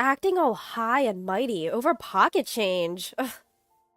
acting all high and mighty over pocket change. Ugh.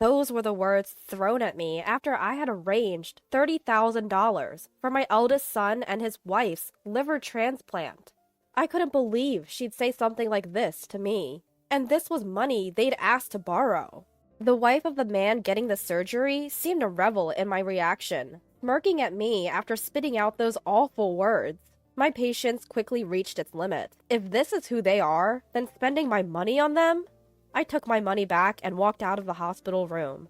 Those were the words thrown at me after I had arranged $30,000 for my eldest son and his wife's liver transplant. I couldn't believe she'd say something like this to me. And this was money they'd asked to borrow. The wife of the man getting the surgery seemed to revel in my reaction, smirking at me after spitting out those awful words. My patience quickly reached its limit. If this is who they are, then spending my money on them? I took my money back and walked out of the hospital room.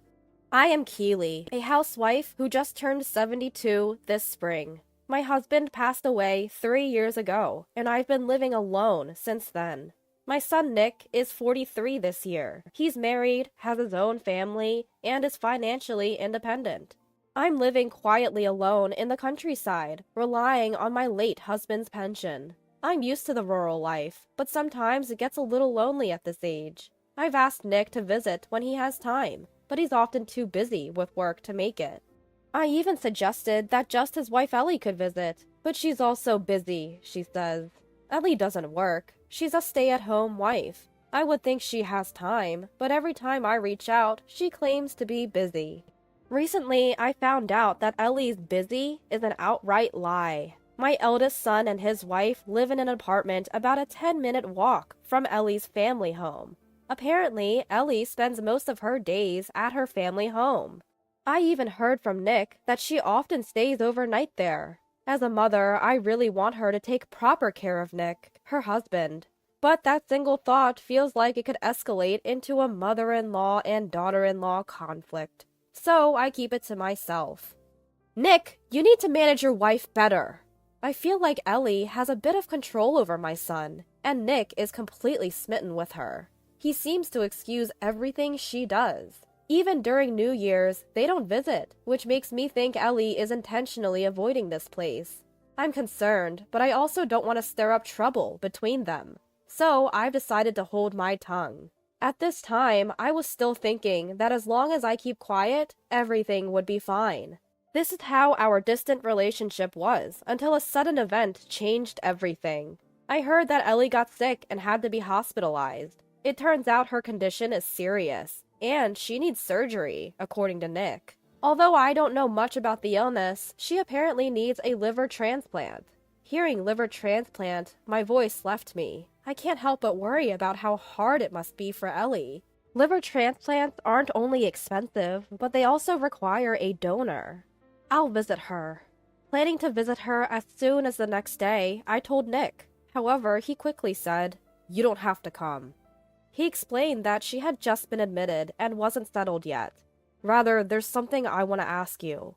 I am Keely, a housewife who just turned 72 this spring. My husband passed away 3 years ago, and I've been living alone since then. My son Nick is 43 this year. He's married, has his own family, and is financially independent. I'm living quietly alone in the countryside, relying on my late husband's pension. I'm used to the rural life, but sometimes it gets a little lonely at this age. I've asked Nick to visit when he has time, but he's often too busy with work to make it. I even suggested that just his wife Ellie could visit, but she's also busy, she says. Ellie doesn't work. She's a stay-at-home wife. I would think she has time, but every time I reach out, she claims to be busy. Recently, I found out that Ellie's busy is an outright lie. My eldest son and his wife live in an apartment about a 10-minute walk from Ellie's family home. Apparently, Ellie spends most of her days at her family home. I even heard from Nick that she often stays overnight there. As a mother, I really want her to take proper care of Nick, her husband. But that single thought feels like it could escalate into a mother-in-law and daughter-in-law conflict. So I keep it to myself. Nick, you need to manage your wife better. I feel like Ellie has a bit of control over my son, and Nick is completely smitten with her. He seems to excuse everything she does. Even during New Year's, they don't visit, which makes me think Ellie is intentionally avoiding this place. I'm concerned, but I also don't want to stir up trouble between them. So I've decided to hold my tongue. At this time, I was still thinking that as long as I keep quiet, everything would be fine. This is how our distant relationship was, until a sudden event changed everything. I heard that Ellie got sick and had to be hospitalized. It turns out her condition is serious, and she needs surgery, according to Nick. Although I don't know much about the illness, she apparently needs a liver transplant. Hearing liver transplant, my voice left me. I can't help but worry about how hard it must be for Ellie. Liver transplants aren't only expensive, but they also require a donor. I'll visit her. Planning to visit her as soon as the next day, I told Nick. However, he quickly said, "You don't have to come." He explained that she had just been admitted and wasn't settled yet. Rather, there's something I want to ask you.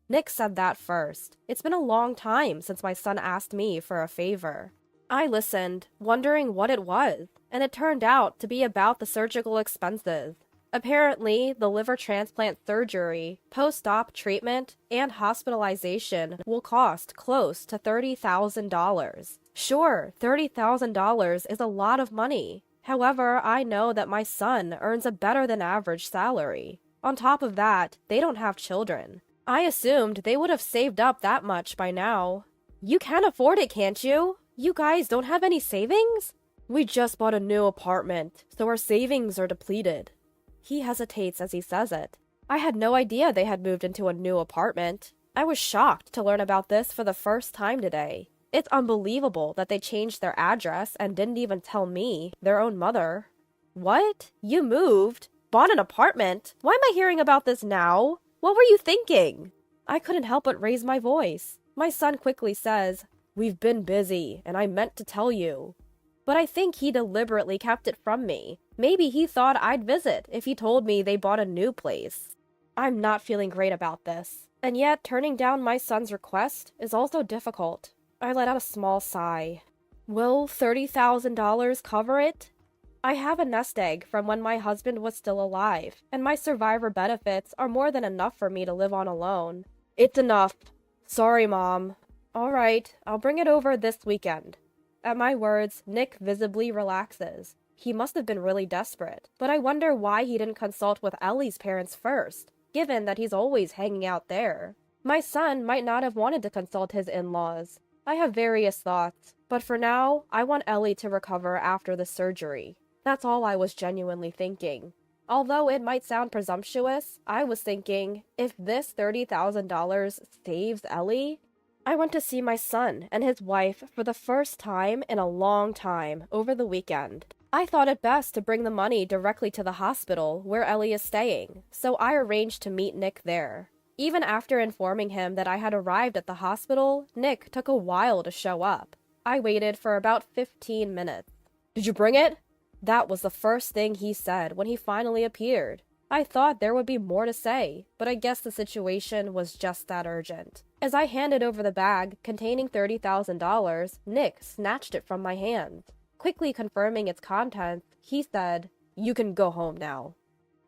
Nick said that first. It's been a long time since my son asked me for a favor. I listened, wondering what it was, and it turned out to be about the surgical expenses. Apparently, the liver transplant surgery, post-op treatment, and hospitalization will cost close to $30,000. Sure, $30,000 is a lot of money. However, I know that my son earns a better-than-average salary. On top of that, they don't have children. I assumed they would have saved up that much by now. You can afford it, can't you? You guys don't have any savings? We just bought a new apartment, so our savings are depleted. He hesitates as he says it. I had no idea they had moved into a new apartment. I was shocked to learn about this for the first time today. It's unbelievable that they changed their address and didn't even tell me, their own mother. What? You moved? Bought an apartment? Why am I hearing about this now? What were you thinking? I couldn't help but raise my voice. My son quickly says, "We've been busy, and I meant to tell you." But I think he deliberately kept it from me. Maybe he thought I'd visit if he told me they bought a new place. I'm not feeling great about this. And yet, turning down my son's request is also difficult. I let out a small sigh. Will $30,000 cover it? I have a nest egg from when my husband was still alive, and my survivor benefits are more than enough for me to live on alone. It's enough. Sorry, Mom. All right, I'll bring it over this weekend. At my words, Nick visibly relaxes. He must have been really desperate, but I wonder why he didn't consult with Ellie's parents first, given that he's always hanging out there. My son might not have wanted to consult his in-laws. I have various thoughts, but for now, I want Ellie to recover after the surgery. That's all I was genuinely thinking. Although it might sound presumptuous, I was thinking, if this $30,000 saves Ellie. I went to see my son and his wife for the first time in a long time over the weekend. I thought it best to bring the money directly to the hospital where Ellie is staying, so I arranged to meet Nick there. Even after informing him that I had arrived at the hospital, Nick took a while to show up. I waited for about 15 minutes. "Did you bring it?" That was the first thing he said when he finally appeared. I thought there would be more to say, but I guess the situation was just that urgent. As I handed over the bag containing $30,000, Nick snatched it from my hands. Quickly confirming its contents, he said, "You can go home now."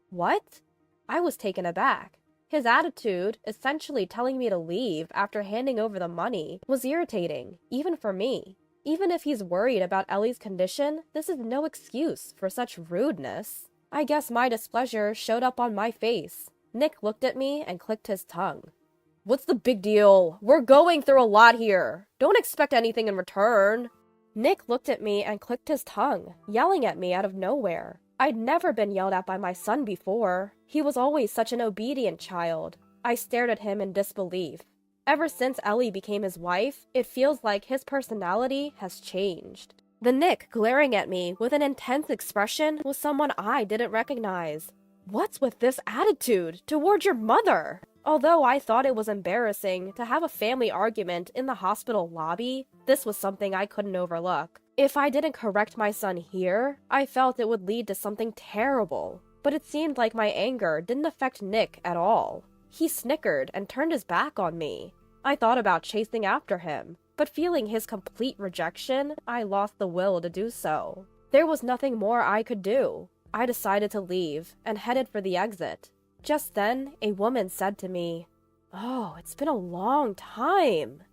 What? I was taken aback. His attitude, essentially telling me to leave after handing over the money, was irritating, even for me. Even if he's worried about Ellie's condition, this is no excuse for such rudeness. I guess my displeasure showed up on my face. Nick looked at me and clicked his tongue. "What's the big deal? We're going through a lot here. Don't expect anything in return." Nick looked at me and clicked his tongue, yelling at me out of nowhere. I'd never been yelled at by my son before. He was always such an obedient child. I stared at him in disbelief. Ever since Ellie became his wife, it feels like his personality has changed. The Nick glaring at me with an intense expression was someone I didn't recognize. What's with this attitude toward your mother? Although I thought it was embarrassing to have a family argument in the hospital lobby, this was something I couldn't overlook. If I didn't correct my son here, I felt it would lead to something terrible. But it seemed like my anger didn't affect Nick at all. He snickered and turned his back on me. I thought about chasing after him, but feeling his complete rejection, I lost the will to do so. There was nothing more I could do. I decided to leave and headed for the exit. Just then, a woman said to me, "Oh, it's been a long time."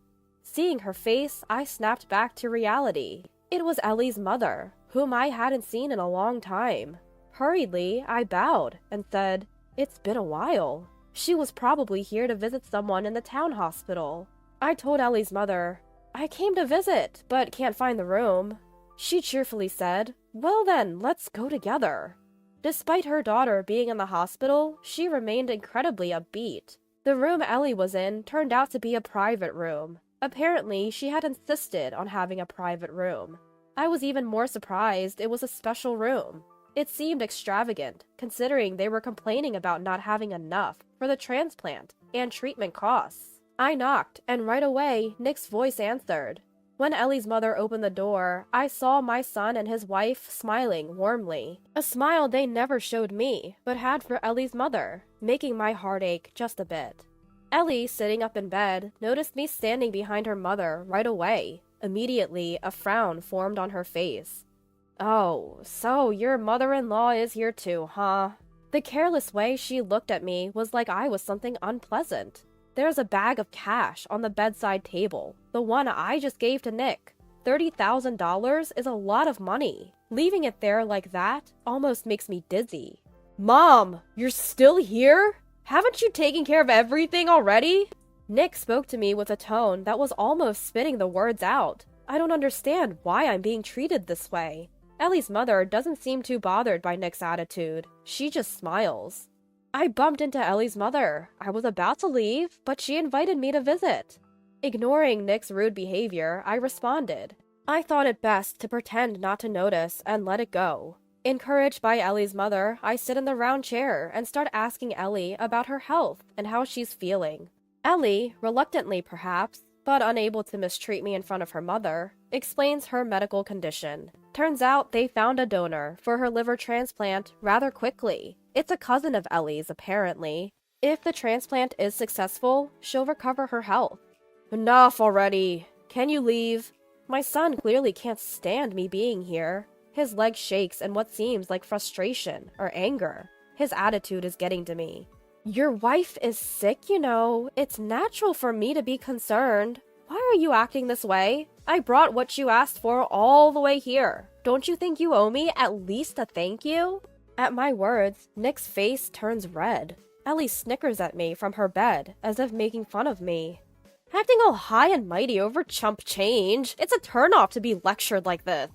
Seeing her face, I snapped back to reality. It was Ellie's mother, whom I hadn't seen in a long time. Hurriedly, I bowed and said, "It's been a while." She was probably here to visit someone in the town hospital. I told Ellie's mother, "I came to visit, but can't find the room." She cheerfully said, "Well then, let's go together." Despite her daughter being in the hospital, she remained incredibly upbeat. The room Ellie was in turned out to be a private room. Apparently, she had insisted on having a private room. I was even more surprised it was a special room. It seemed extravagant, considering they were complaining about not having enough for the transplant and treatment costs. I knocked, and right away, Nick's voice answered. When Ellie's mother opened the door, I saw my son and his wife smiling warmly. A smile they never showed me, but had for Ellie's mother, making my heart ache just a bit. Ellie, sitting up in bed, noticed me standing behind her mother right away. Immediately, a frown formed on her face. "Oh, so your mother-in-law is here too, huh?" The careless way she looked at me was like I was something unpleasant. There's a bag of cash on the bedside table, the one I just gave to Nick. $30,000 is a lot of money. Leaving it there like that almost makes me dizzy. "Mom, you're still here? Haven't you taken care of everything already?" Nick spoke to me with a tone that was almost spitting the words out. I don't understand why I'm being treated this way. Ellie's mother doesn't seem too bothered by Nick's attitude. She just smiles. I bumped into Ellie's mother. I was about to leave, but she invited me to visit. Ignoring Nick's rude behavior, I responded. I thought it best to pretend not to notice and let it go. Encouraged by Ellie's mother, I sit in the round chair and start asking Ellie about her health and how she's feeling. Ellie, reluctantly perhaps, but unable to mistreat me in front of her mother, explains her medical condition. Turns out they found a donor for her liver transplant rather quickly. It's a cousin of Ellie's, apparently. If the transplant is successful, she'll recover her health. Enough already. Can you leave? My son clearly can't stand me being here. His leg shakes in what seems like frustration or anger. His attitude is getting to me. Your wife is sick, you know. It's natural for me to be concerned. Why are you acting this way? I brought what you asked for all the way here. Don't you think you owe me at least a thank you? At my words, Nick's face turns red. Ellie snickers at me from her bed, as if making fun of me. Acting all high and mighty over chump change. It's a turnoff to be lectured like this.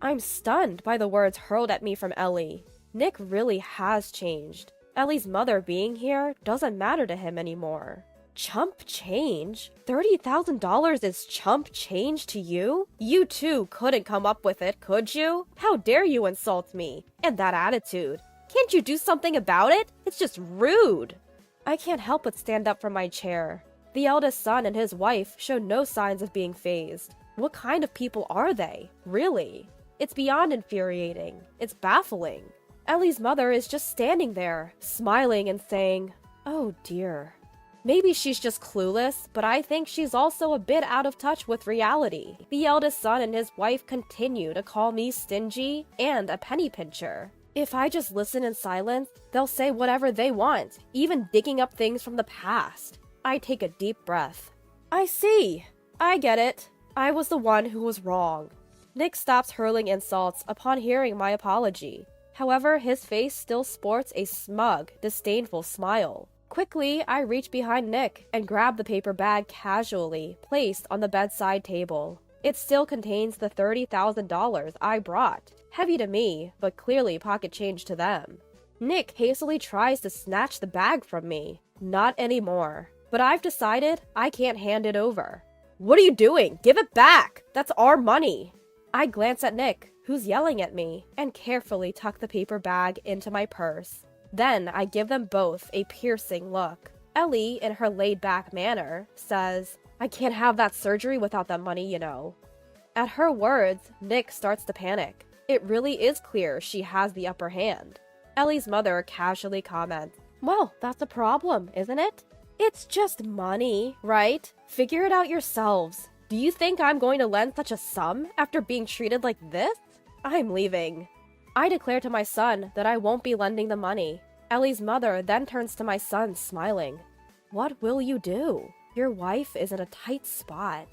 I'm stunned by the words hurled at me from Ellie. Nick really has changed. Ellie's mother being here doesn't matter to him anymore. Chump change? $30,000 is chump change to you? You too couldn't come up with it, could you? How dare you insult me? And that attitude. Can't you do something about it? It's just rude. I can't help but stand up from my chair. The eldest son and his wife show no signs of being fazed. What kind of people are they? Really? It's beyond infuriating. It's baffling. Ellie's mother is just standing there, smiling and saying, "Oh dear." Maybe she's just clueless, but I think she's also a bit out of touch with reality. The eldest son and his wife continue to call me stingy and a penny pincher. If I just listen in silence, they'll say whatever they want, even digging up things from the past. I take a deep breath. I see. I get it. I was the one who was wrong. Nick stops hurling insults upon hearing my apology. However, his face still sports a smug, disdainful smile. Quickly, I reach behind Nick and grab the paper bag casually placed on the bedside table. It still contains the $30,000 I brought. Heavy to me, but clearly pocket change to them. Nick hastily tries to snatch the bag from me. Not anymore. But I've decided I can't hand it over. What are you doing? Give it back! That's our money! I glance at Nick, who's yelling at me, and carefully tuck the paper bag into my purse. Then I give them both a piercing look. Ellie, in her laid-back manner, says, "I can't have that surgery without that money, you know." At her words, Nick starts to panic. It really is clear she has the upper hand. Ellie's mother casually comments, "Well, that's a problem, isn't it? It's just money, right? Figure it out yourselves. Do you think I'm going to lend such a sum after being treated like this? I'm leaving." I declare to my son that I won't be lending the money. Ellie's mother then turns to my son, smiling. "What will you do? Your wife is in a tight spot."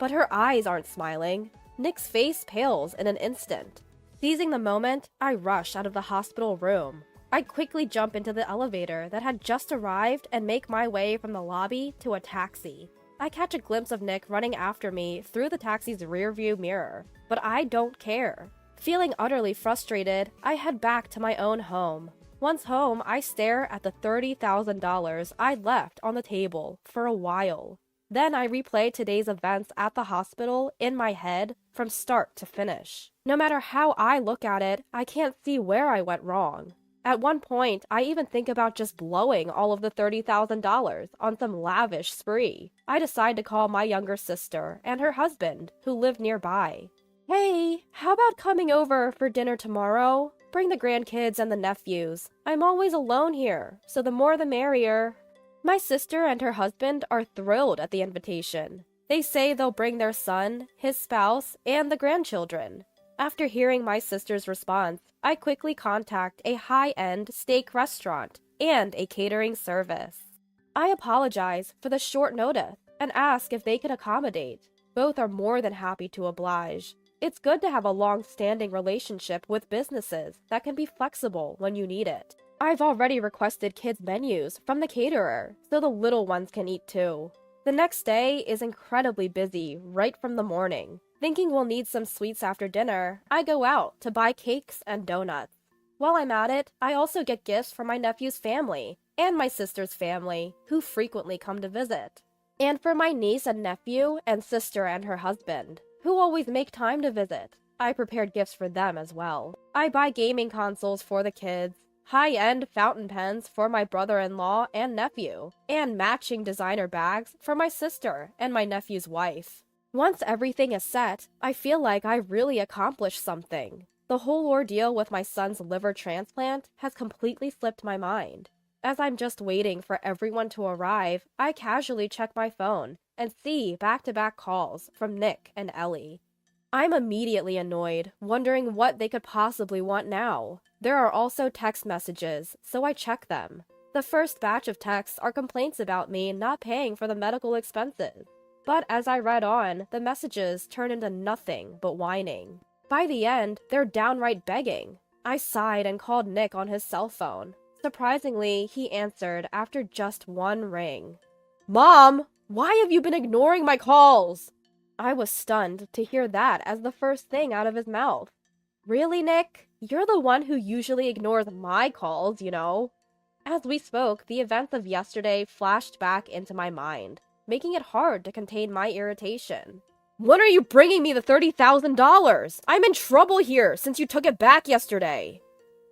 But her eyes aren't smiling. Nick's face pales in an instant. Seizing the moment, I rush out of the hospital room. I quickly jump into the elevator that had just arrived and make my way from the lobby to a taxi. I catch a glimpse of Nick running after me through the taxi's rearview mirror, but I don't care. Feeling utterly frustrated, I head back to my own home. Once home, I stare at the $30,000 I'd left on the table for a while. Then I replay today's events at the hospital in my head from start to finish. No matter how I look at it, I can't see where I went wrong. At one point, I even think about just blowing all of the $30,000 on some lavish spree. I decide to call my younger sister and her husband, who live nearby. "Hey, how about coming over for dinner tomorrow? Bring the grandkids and the nephews. I'm always alone here, so the more the merrier." My sister and her husband are thrilled at the invitation. They say they'll bring their son, his spouse, and the grandchildren. After hearing my sister's response, I quickly contact a high-end steak restaurant and a catering service. I apologize for the short notice and ask if they can accommodate. Both are more than happy to oblige. It's good to have a long-standing relationship with businesses that can be flexible when you need it. I've already requested kids' menus from the caterer, so the little ones can eat too. The next day is incredibly busy right from the morning. Thinking we'll need some sweets after dinner, I go out to buy cakes and donuts. While I'm at it, I also get gifts from my nephew's family and my sister's family, who frequently come to visit. And for my niece and nephew and sister and her husband, who always make time to visit. I prepared gifts for them as well. I buy gaming consoles for the kids, high-end fountain pens for my brother-in-law and nephew, and matching designer bags for my sister and my nephew's wife. Once everything is set, I feel like I really accomplished something. The whole ordeal with my son's liver transplant has completely slipped my mind. As I'm just waiting for everyone to arrive, I casually check my phone and see back-to-back calls from Nick and Ellie. I'm immediately annoyed, wondering what they could possibly want now. There are also text messages, so I check them. The first batch of texts are complaints about me not paying for the medical expenses. But as I read on, the messages turn into nothing but whining. By the end, they're downright begging. I sighed and called Nick on his cell phone. Surprisingly, he answered after just one ring. "Mom, why have you been ignoring my calls?" I was stunned to hear that as the first thing out of his mouth. Really, Nick? You're the one who usually ignores my calls, you know. As we spoke, the events of yesterday flashed back into my mind, making it hard to contain my irritation. When are you bringing me the $30,000? I'm in trouble here since you took it back yesterday.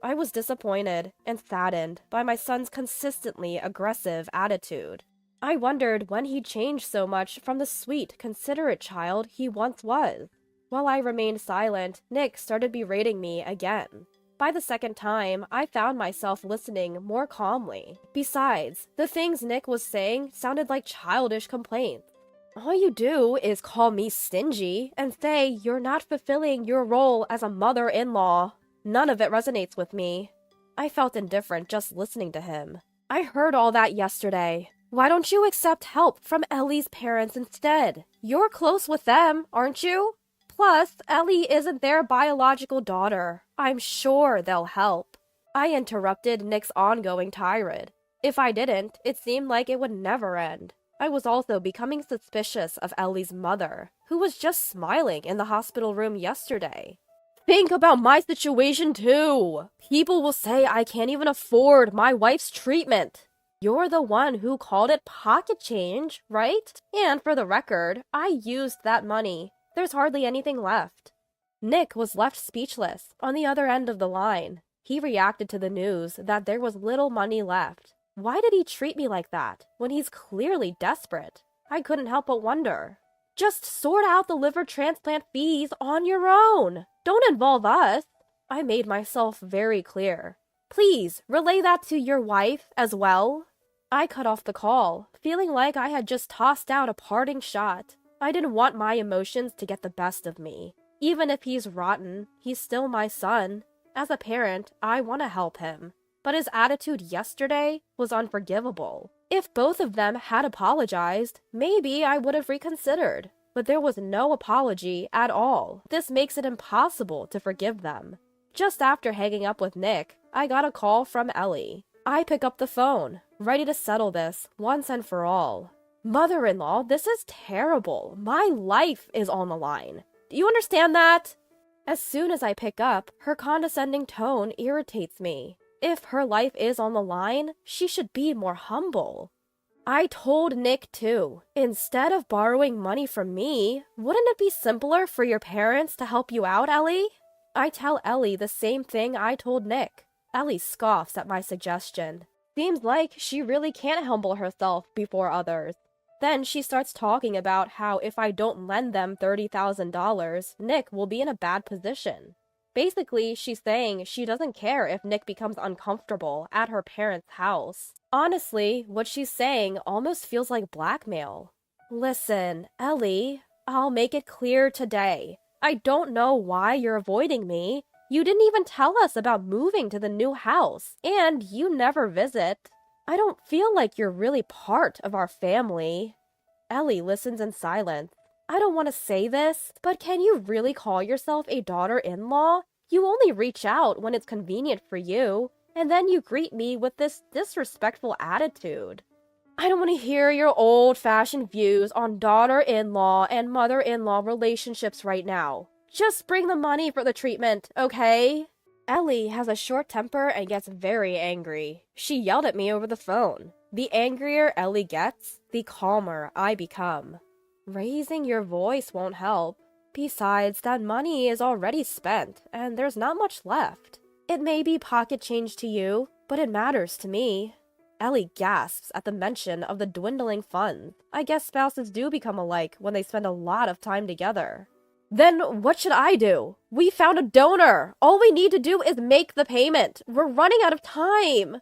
I was disappointed and saddened by my son's consistently aggressive attitude. I wondered when he changed so much from the sweet, considerate child he once was. While I remained silent, Nick started berating me again. By the second time, I found myself listening more calmly. Besides, the things Nick was saying sounded like childish complaints. All you do is call me stingy and say you're not fulfilling your role as a mother-in-law. None of it resonates with me. I felt indifferent just listening to him. I heard all that yesterday. Why don't you accept help from Ellie's parents instead? You're close with them, aren't you? Plus, Ellie isn't their biological daughter. I'm sure they'll help. I interrupted Nick's ongoing tirade. If I didn't, it seemed like it would never end. I was also becoming suspicious of Ellie's mother, who was just smiling in the hospital room yesterday. Think about my situation too. People will say I can't even afford my wife's treatment. You're the one who called it pocket change, right? And for the record, I used that money. There's hardly anything left. Nick was left speechless on the other end of the line. He reacted to the news that there was little money left. Why did he treat me like that when he's clearly desperate? I couldn't help but wonder. Just sort out the liver transplant fees on your own. Don't involve us. I made myself very clear. Please relay that to your wife as well. I cut off the call, feeling like I had just tossed out a parting shot. I didn't want my emotions to get the best of me. Even if he's rotten, he's still my son. As a parent, I want to help him. But his attitude yesterday was unforgivable. If both of them had apologized, maybe I would have reconsidered. But there was no apology at all. This makes it impossible to forgive them. Just after hanging up with Nick, I got a call from Ellie. I pick up the phone, ready to settle this once and for all. Mother-in-law, this is terrible. My life is on the line. Do you understand that? As soon as I pick up, her condescending tone irritates me. If her life is on the line, she should be more humble. I told Nick too. Instead of borrowing money from me, wouldn't it be simpler for your parents to help you out, Ellie? I tell Ellie the same thing I told Nick. Ellie scoffs at my suggestion. Seems like she really can't humble herself before others. Then she starts talking about how if I don't lend them $30,000, Nick will be in a bad position. Basically, she's saying she doesn't care if Nick becomes uncomfortable at her parents' house. Honestly, what she's saying almost feels like blackmail. Listen, Ellie, I'll make it clear today. I don't know why you're avoiding me. You didn't even tell us about moving to the new house, and you never visit. I don't feel like you're really part of our family. Ellie listens in silence. I don't want to say this, but can you really call yourself a daughter-in-law? You only reach out when it's convenient for you, and then you greet me with this disrespectful attitude. I don't want to hear your old-fashioned views on daughter-in-law and mother-in-law relationships right now. Just bring the money for the treatment, okay? Ellie has a short temper and gets very angry. She yelled at me over the phone. The angrier Ellie gets, the calmer I become. Raising your voice won't help. Besides, that money is already spent, and there's not much left. It may be pocket change to you, but it matters to me. Ellie gasps at the mention of the dwindling funds. I guess spouses do become alike when they spend a lot of time together. Then what should I do? We found a donor! All we need to do is make the payment! We're running out of time!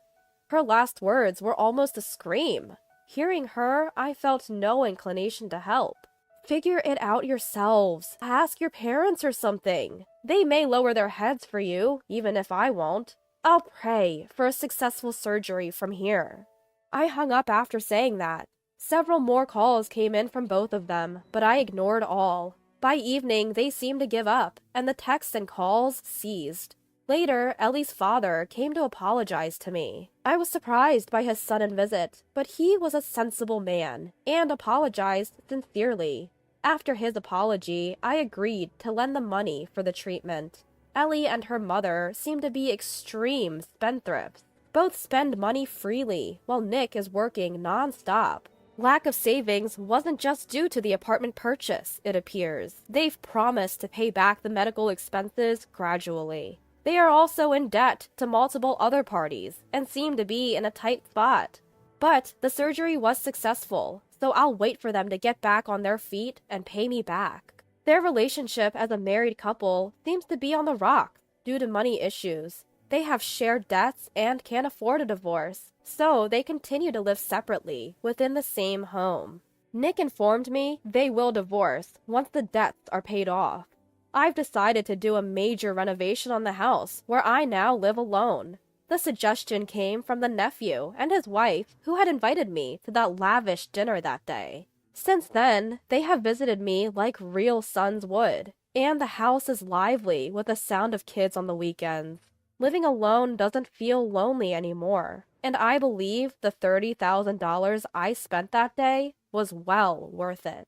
Her last words were almost a scream. Hearing her, I felt no inclination to help. Figure it out yourselves. Ask your parents or something. They may lower their heads for you, even if I won't. I'll pray for a successful surgery from here. I hung up after saying that. Several more calls came in from both of them, but I ignored all. By evening, they seemed to give up, and the texts and calls ceased. Later, Ellie's father came to apologize to me. I was surprised by his sudden visit, but he was a sensible man, and apologized sincerely. After his apology, I agreed to lend the money for the treatment. Ellie and her mother seem to be extreme spendthrifts. Both spend money freely, while Nick is working non-stop. Lack of savings wasn't just due to the apartment purchase, it appears. They've promised to pay back the medical expenses gradually. They are also in debt to multiple other parties and seem to be in a tight spot. But the surgery was successful, so I'll wait for them to get back on their feet and pay me back. Their relationship as a married couple seems to be on the rocks due to money issues. They have shared debts and can't afford a divorce, so they continue to live separately within the same home. Nick informed me they will divorce once the debts are paid off. I've decided to do a major renovation on the house where I now live alone. The suggestion came from the nephew and his wife who had invited me to that lavish dinner that day. Since then, they have visited me like real sons would, and the house is lively with the sound of kids on the weekends. Living alone doesn't feel lonely anymore, and I believe the $30,000 I spent that day was well worth it.